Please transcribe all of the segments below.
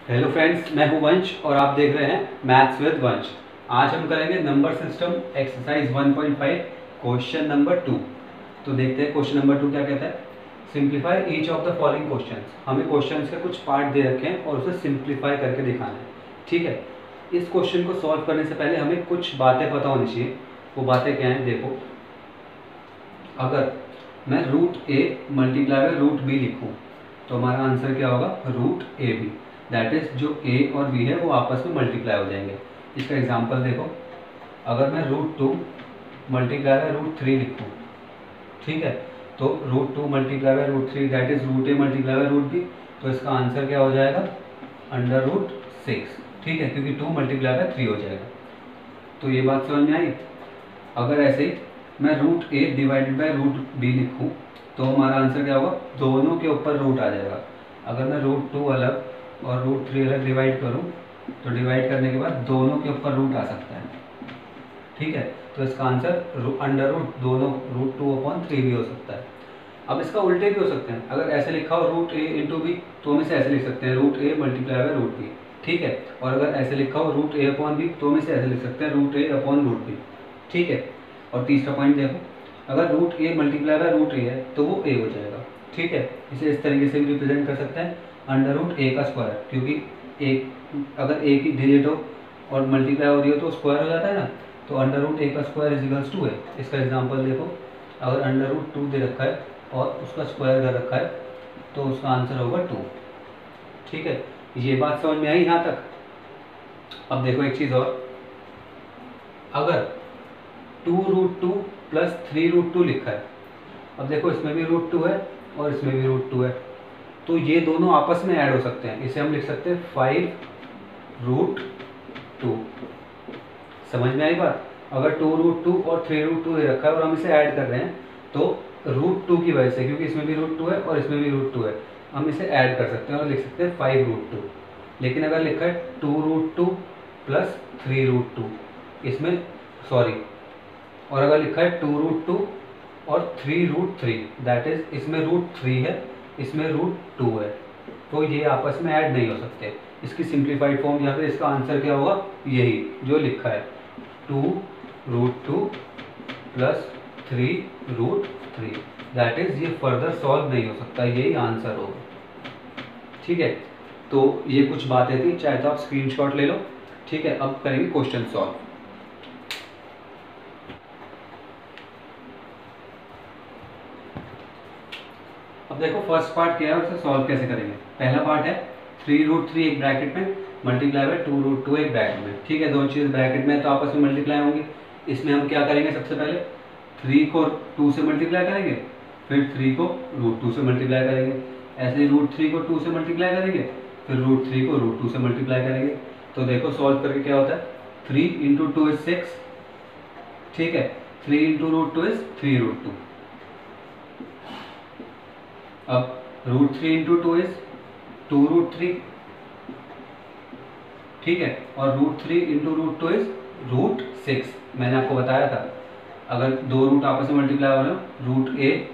Hello friends, मैं हूं वंश और आप देख रहे हैं मैथ्स विद वंश। आज हम करेंगे number system exercise 1.5 question number 2। तो देखते हैं क्वेश्चन नंबर 2 क्या कहता है। Simplify each of the following questions. हमें क्वेश्चंस के कुछ पार्ट दे रखे हैं और उसे सिंप्लीफाई करके दिखाना है। ठीक है, इस क्वेश्चन को सॉल्व करने से पहले हमें कुछ बातें पता होनी चाहिए। वो बातें क्या हैं देखो। अगर मैं root a multiply by root b लिखूँ तो हमारा आंसर क्या होगा, root a b. That is जो ए और बी है वो आपस में मल्टीप्लाई हो जाएंगे। इसका एग्जांपल देखो, अगर मैं रूट 2 मल्टीप्लाई बाय रूट 3 लिखूँ, ठीक है, तो root 2 multiply by root 3 that is root a multiply by root b. तो इसका आंसर क्या हो जाएगा, अंडर रूट 6। ठीक है, क्योंकि 2 मल्टीप्लाई बाय 3 हो जाएगा। तो ये बात समझ में आई। अगर ऐसे ही मैं root a divided by root b लिखूँ तो हमारा आंसर क्या होगा, दोनों के ऊपर रूट आ जाएगा। अगर मैं रूट 2 अलग और रूट 3 अलग डिवाइड करूं तो डिवाइड करने के बाद दोनों के ऊपर रूट आ सकता है। ठीक है, तो इसका आंसर अंडर रूट दोनों रूट 2/3 भी हो सकता है। अब इसका उल्टे भी हो सकते हैं। अगर ऐसे लिखा हो रूट ए इंटू बी तो हम इसे ऐसे लिख सकते हैं, root a multiply by root b. ठीक है, और अगर ऐसे लिखा हो रूट ए अपॉन बी तो हम इसे ऐसे लिख सकते हैं, root a upon root b. ठीक है, और तीसरा पॉइंट देखो, अगर root a multiply by root a है तो वो ए हो जाएगा। ठीक है, इसे इस तरीके से भी रिप्रेजेंट कर सकते हैं, अंडर रूट ए का स्क्वायर, क्योंकि एक अगर ए की डिजिट हो और मल्टीप्लाई हो रही हो तो स्क्वायर हो जाता है ना। तो अंडर रूट ए का स्क्वायर इज इक्वल्स टू ए। इसका एग्जांपल देखो, अगर अंडर रूट 2 दे रखा है और उसका स्क्वायर कर रखा है तो उसका आंसर होगा 2। ठीक है, ये बात समझ में आई यहाँ तक। अब देखो एक चीज़ और, अगर 2√2 प्लस 3√2 लिखा है, अब देखो इसमें भी √2 है और इसमें भी √2 है, तो ये दोनों आपस में ऐड हो सकते हैं। इसे हम लिख सकते हैं 5√2। समझ में आई बात। अगर 2√2 और 3√2 दे रखा है और हम इसे ऐड कर रहे हैं तो √2 की वजह से, क्योंकि इसमें भी √2 है और इसमें भी √2 है, हम इसे ऐड कर सकते हैं और लिख सकते हैं 5√2। लेकिन अगर लिखा है 2√2 प्लस 3√2, इसमें सॉरी, और अगर लिखा है 2√2 और 3√3 दैट इज इसमें √3 है, इसमें √2 है, तो ये आपस में ऐड नहीं हो सकते। इसकी सिंप्लीफाइड फॉर्म या फिर इसका आंसर क्या होगा, यही जो लिखा है 2√2 प्लस 3√3 दैट इज, ये फर्दर सॉल्व नहीं हो सकता, यही आंसर होगा। ठीक है, तो ये कुछ बातें थी, चाहे तो आप स्क्रीनशॉट ले लो। ठीक है, अब करेंगे क्वेश्चन सॉल्व। अब देखो फर्स्ट पार्ट क्या है, उसे सॉल्व कैसे करेंगे। पहला पार्ट है 3√3 एक ब्रैकेट में मल्टीप्लाई बाय 2√2 एक ब्रैकेट में। ठीक है, दोनों चीज़ ब्रैकेट में तो आपस में मल्टीप्लाई होंगी। इसमें हम क्या करेंगे, सबसे पहले 3 को 2 से मल्टीप्लाई करेंगे, फिर 3 को √2 से मल्टीप्लाई करेंगे, ऐसे ही √3 को 2 से मल्टीप्लाई करेंगे, फिर √3 को √2 से मल्टीप्लाई करेंगे। तो देखो सॉल्व करके क्या होता है, 3 × 2 इज 6। ठीक है, 3 × √2 इज 3√2। अब √3 × 2 इज 2√3। ठीक है, और √3 × √2 इज √6। मैंने आपको बताया था, अगर दो रूट आपस में मल्टीप्लाई हो रहे हो, root a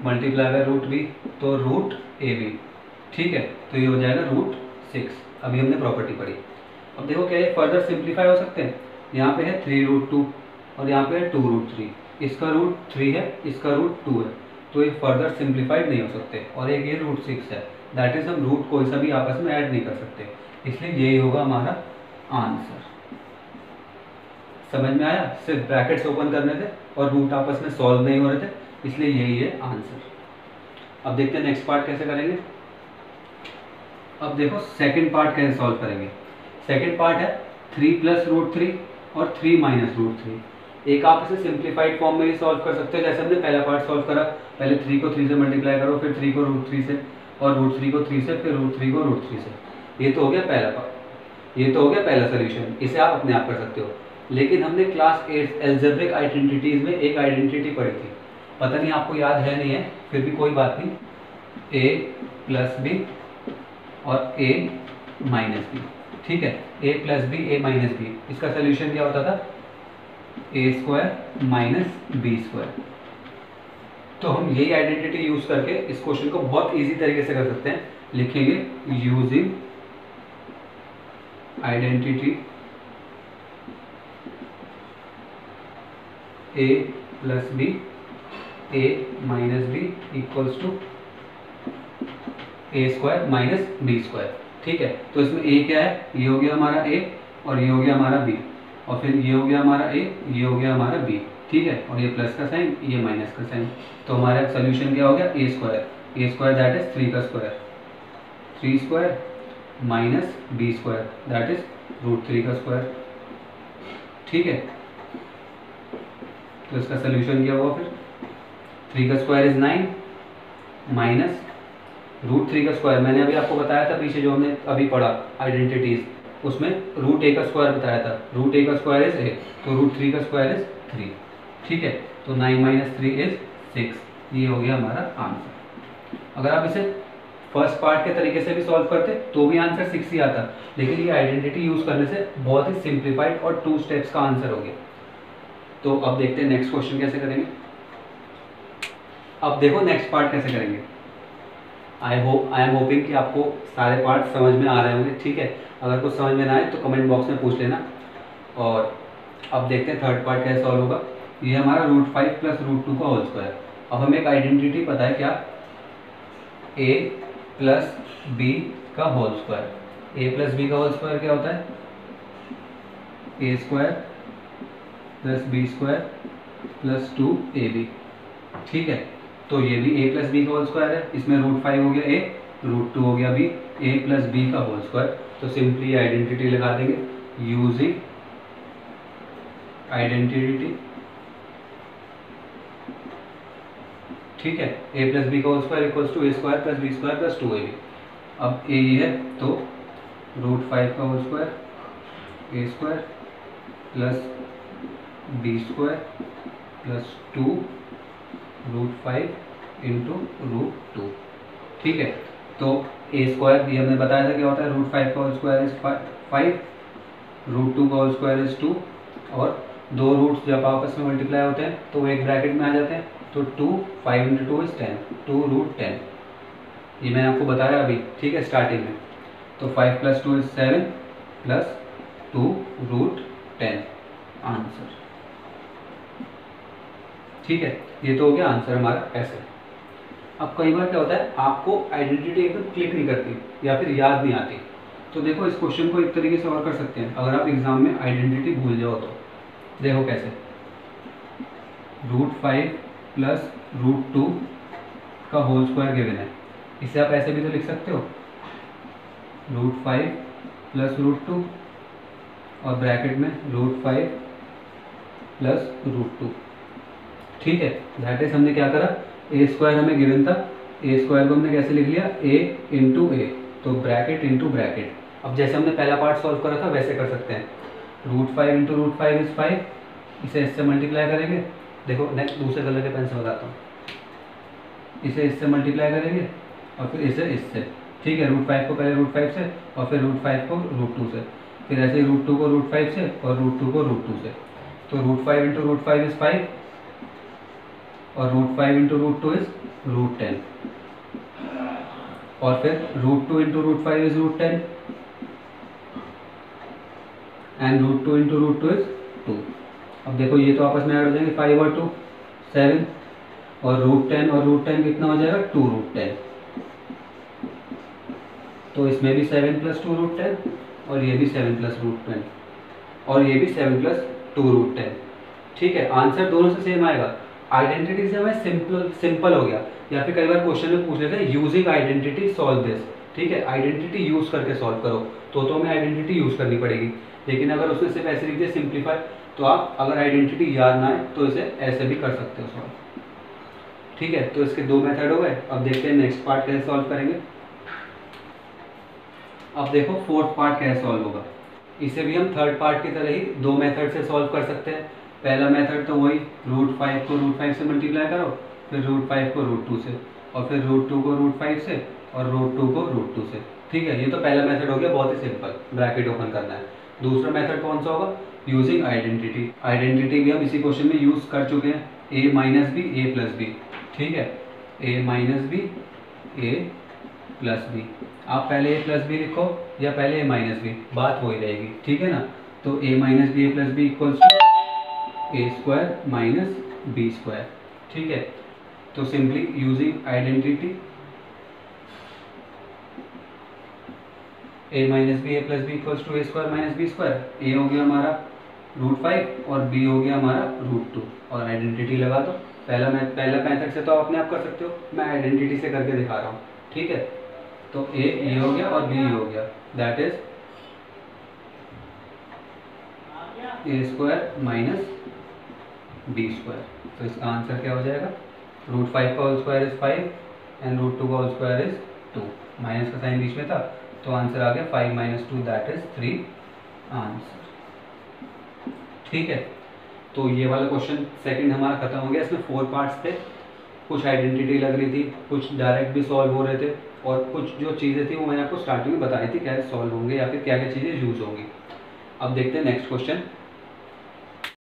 multiply by root b तो रूट ए बी। ठीक है, तो ये हो जाएगा √6। अभी हमने प्रॉपर्टी पढ़ी। अब देखो क्या ये फर्दर सिंप्लीफाई हो सकते हैं। यहाँ पे है 3√2 और यहाँ पे है 2√3, इसका √3 है, इसका √2 है, तो ये फर्दर सिंप्लीफाइड नहीं हो सकते। और एक ये √6 है, दैट इज हम रूट कोई सा भी आपस में ऐड नहीं कर सकते, इसलिए यही होगा हमारा आंसर। समझ में आया, सिर्फ ब्रैकेट्स ओपन करने थे और रूट आपस में सॉल्व नहीं हो रहे थे, इसलिए यही है आंसर। अब देखते हैं नेक्स्ट पार्ट कैसे करेंगे। अब देखो सेकंड पार्ट कैसे सॉल्व करेंगे। सेकंड पार्ट है 3 + √3 और 3 - √3। एक आप इसे सिंप्लीफाइड फॉर्म में भी सॉल्व कर सकते हो, जैसे हमने पहला पार्ट सॉल्व करा। पहले 3 को 3 से मल्टीप्लाई करो, फिर 3 को √3 से, और √3 को 3 से, फिर √3 को √3 से। ये तो हो गया पहला पार्ट, ये तो हो गया पहला सोल्यूशन। इसे आप अपने आप कर सकते हो। लेकिन हमने क्लास 8 एल्जेब्रिक आइडेंटिटीज में एक आइडेंटिटी पढ़ी थी, पता नहीं आपको याद है नहीं है, फिर भी कोई बात नहीं। a + b और a - b। ठीक है, a + b a - b, इसका सोल्यूशन क्या होता था, a² - b²। तो हम यही आइडेंटिटी यूज करके इस क्वेश्चन को बहुत इजी तरीके से कर सकते हैं। लिखेंगे using identity a plus b, a minus b equals to a square minus b square. ठीक है, तो इसमें a क्या है, ये हो गया हमारा a और ये हो गया हमारा b, और फिर ये हो गया हमारा a, ये हो गया हमारा b। ठीक है, और ये प्लस का साइन, ये माइनस का साइन, तो हमारा सोल्यूशन क्या हो गया, a स्क्वायर दैट इज 3 का square, 3 square minus b square that is √3 का स्क्वायर। ठीक है, तो इसका सोल्यूशन क्या हुआ, फिर 3 का स्क्वायर इज 9 माइनस √3 का स्क्वायर। मैंने अभी आपको बताया था पीछे जो हमने अभी पढ़ा आइडेंटिटीज, उसमें √a का स्क्वायर बताया था, √a का स्क्वायर इज a, तो √3 का स्क्वायर इज 3। ठीक है, तो 9 माइनस 3 इज 6, ये हो गया हमारा आंसर। अगर आप इसे फर्स्ट पार्ट के तरीके से भी सॉल्व करते तो भी आंसर 6 ही आता, लेकिन ये आइडेंटिटी यूज करने से बहुत ही सिंप्लीफाइड और 2 स्टेप्स का आंसर हो गया। तो अब देखते हैं नेक्स्ट क्वेश्चन कैसे करेंगे। अब देखो नेक्स्ट पार्ट कैसे करेंगे। आई एम होपिंग कि आपको सारे पार्ट समझ में आ रहे होंगे। ठीक है, अगर कुछ समझ में ना आए तो कमेंट बॉक्स में पूछ लेना। और अब देखते हैं थर्ड पार्ट कैसे सॉल्व होगा। ये हमारा √5 प्लस √2 का होल स्क्वायर। अब हमें एक आइडेंटिटी पता है क्या, a प्लस बी का whole square. a plus b का होल स्क्वायर क्या होता है, a square plus b square plus 2ab। ठीक है, तो ये भी a प्लस बी का होल स्क्वायर है, इसमें √5 हो गया a, √2 हो गया b, a प्लस बी का होल स्क्वायर। तो सिंपली आइडेंटिटी लगा देंगे यूजिंग आइडेंटिटी। ठीक है, a प्लस बी का whole square equals to a square plus b square plus 2ab। अब a ये है तो √5 का whole square, a square plus b square plus 2 √5 into √2। ठीक है, तो a स्क्वायर ये हमने बताया था क्या होता है, √5 का होल स्क्वायर इज 5, √2 का होल स्क्वायर इज 2, और दो रूट्स जब आपस में मल्टीप्लाई होते हैं तो वो एक ब्रैकेट में आ जाते हैं, तो 2 5 इंटू 2 इज 10, 2√10। ये मैंने आपको बताया अभी। ठीक है, स्टार्टिंग में। तो 5 प्लस 2 इज 7 प्लस 2√10 आंसर। ठीक है, ये तो हो गया आंसर हमारा ऐसे। अब कई बार क्या होता है, आपको आइडेंटिटी एकदम क्लिक नहीं करती या फिर याद नहीं आती, तो देखो इस क्वेश्चन को एक तरीके से और कर सकते हैं। अगर आप एग्जाम में आइडेंटिटी भूल जाओ तो देखो कैसे, √5 प्लस √2 का होल स्क्वायर गिवन है, इसे आप ऐसे भी तो लिख सकते हो, √5 प्लस √2 और ब्रैकेट में √5 प्लस √2। ठीक है, दैट इज हमने क्या करा, a स्क्वायर हमें गिवन था, a स्क्वायर को हमने कैसे लिख लिया, a इंटू ए, तो ब्रैकेट इंटू ब्रैकेट। अब जैसे हमने पहला पार्ट सॉल्व करा था वैसे कर सकते हैं, √5 इंटू √5 इज 5, इसे इससे मल्टीप्लाई करेंगे। देखो नेक्स्ट दूसरे कलर के पेन से बताता हूँ, इसे इससे मल्टीप्लाई करेंगे और फिर इसे इससे। ठीक है, √5 को पहले √5 से और फिर √5 को √2 से, फिर ऐसे √2 को √5 से और √2 को √2 से। तो √5 इंटू √5 इज 5 और √5 इंटू √2 इज √10, और फिर √2 into √5 is √10 and √2 into √2 is 2। अब देखो ये तो आपस में ऐड हो जाएंगे, 5 और 2 7, और √10 और √10 कितना हो जाएगा, 2√10। तो इसमें भी 7 प्लस 2√10 और ये भी 7 प्लस √10 और ये भी 7 प्लस 2√10। ठीक है, आंसर दोनों से सेम आएगा। आइडेंटिटी से हमें सिंपल हो गया, या फिर कई बार क्वेश्चन में पूछ लेते हैं यूजिंग आइडेंटिटी सॉल्व दिस। ठीक है, आइडेंटिटी यूज करके सॉल्व करो, तो हमें आइडेंटिटी यूज करनी पड़ेगी। लेकिन अगर उसने सिर्फ ऐसे लिख दिया सिंप्लीफाई, तो आप अगर आइडेंटिटी याद ना आए तो इसे ऐसे भी कर सकते हो सॉल्व। ठीक है, तो इसके 2 मेथड हो गए। अब देखते हैं नेक्स्ट पार्ट कैसे सॉल्व करेंगे। अब देखो फोर्थ पार्ट कैसे सॉल्व होगा। इसे भी हम थर्ड पार्ट की तरह ही 2 मेथड से सॉल्व कर सकते हैं। पहला मेथड तो वही, √5 को √5 से मल्टीप्लाई करो, फिर √5 को √2 से, और फिर √2 को √5 से और √2 को √2 से। ठीक है, ये तो पहला मेथड हो गया, बहुत ही सिंपल, ब्रैकेट ओपन करना है। दूसरा मेथड कौन सा होगा, यूजिंग आइडेंटिटी। आइडेंटिटी भी हम इसी क्वेश्चन में यूज कर चुके हैं, a minus b, a plus b. ठीक है, a minus b, a plus b. आप पहले ए प्लस बी लिखो या पहले ए माइनस बी, बात वही रहेगी, ठीक है ना। तो a minus b a plus b equals to a square minus b square, ठीक है। तो simply using identity a minus b a plus b equals to a square minus b square, a हो गया हमारा √5 और बी हो गया हमारा √2, और आइडेंटिटी लगा दो। पहला मेथड से तो आप अपने आप कर सकते हो, मैं आइडेंटिटी से करके दिखा रहा हूँ, ठीक है। तो ए हो गया और बी हो गया, that is a square minus b square. तो इसका आंसर क्या हो जाएगा, √5 का होल स्क्वायर इज 5 एंड √2 का होल स्क्वायर इज 2, माइनस का साइन बीच में था, तो आंसर आ गया 5 - 2 दैट इज 3 आंसर, ठीक है। तो ये वाला क्वेश्चन सेकंड हमारा खत्म हो गया। इसमें 4 पार्ट्स थे, कुछ आइडेंटिटी लग रही थी, कुछ डायरेक्ट भी सॉल्व हो रहे थे, और कुछ जो चीज़ें थी वो मैंने आपको स्टार्टिंग में बताई थी क्या सॉल्व होंगे या फिर क्या क्या चीज़ें यूज होंगी। अब देखते हैं नेक्स्ट क्वेश्चन